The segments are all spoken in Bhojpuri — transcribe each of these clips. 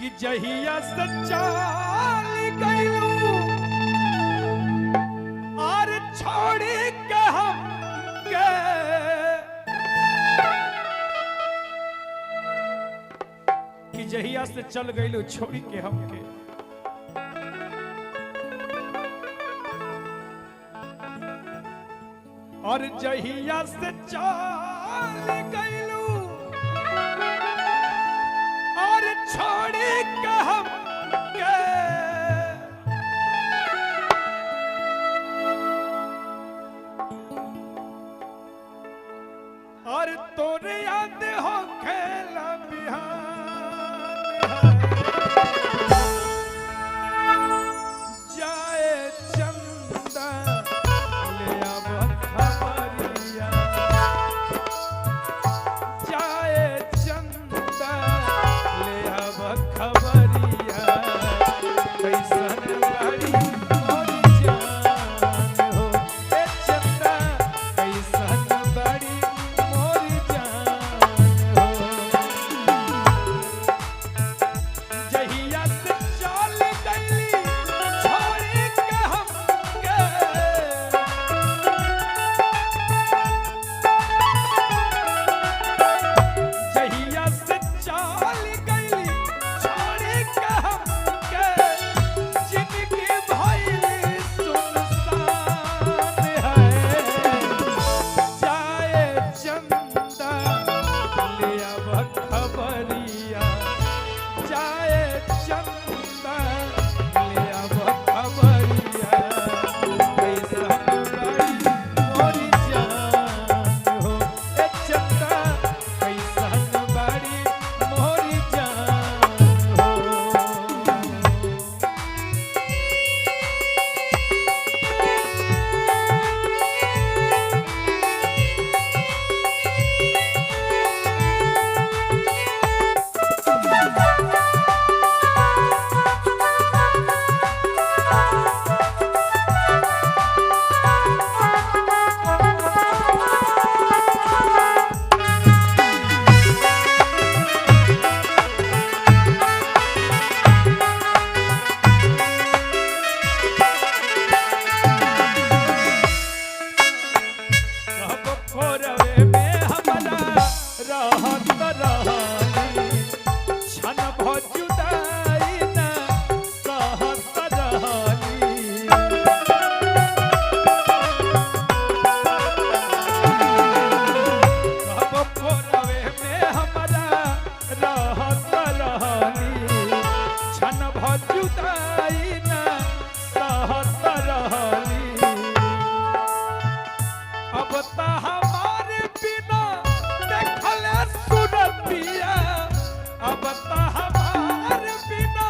कि जहिया से चाल गइलू और छोड़ के हम के कि जहिया से चल गइलू छोड़ के हम के और जहिया से चाल गइलू और छोड़ के हम के और तोरे याद हो खेला बिहान जाए चंदा ले अब खबरिया जाए चंदा ले अब खबरिया कैसन बड़ी मोर जान हो ए चंदा कैसन बड़ी मोर जान हो जहिया से चल गइली छोड़ के हमके जहिया से चल गइली छोड़ के हमके जिंदगी भइली सुनसान है जाए चंदा ले अब खबरिया जाए चंदा ले अब खबरिया कैसन बड़ी मोर जान हो ए चंदा कैसन बड़ी मोर जान हो सब खोरवे में हमरा रहत रहली छन भ जुदाई ना सहत रहली सब खोरवे में हमरा रहत रहली छन भ जुदाई ना सहत रहली अब ता हमारे बिना देखल सुरतिया अब ता हमारे बिना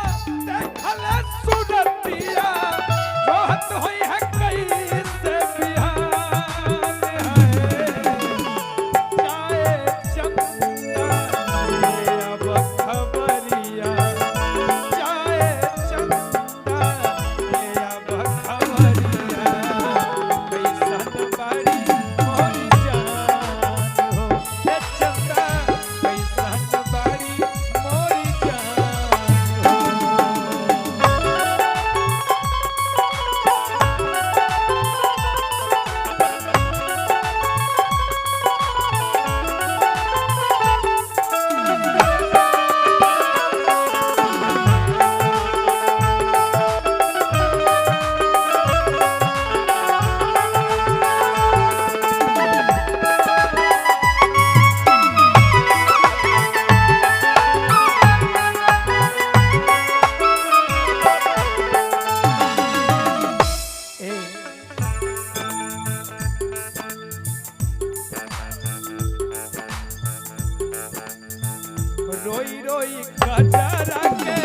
देखल सुरतिया बहुत होई है कैसे बिहान है जाए चंदा ले अब खबरिया जाए चंदा ले अब खबरिया कैसन बड़ी मोर जान हो ए चंदा कैसन बड़ी मोर जान हो रोई रोई गजरा के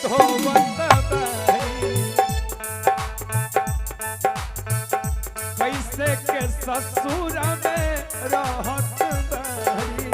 धोवत बाई कैसे के ससुर में रहत बाई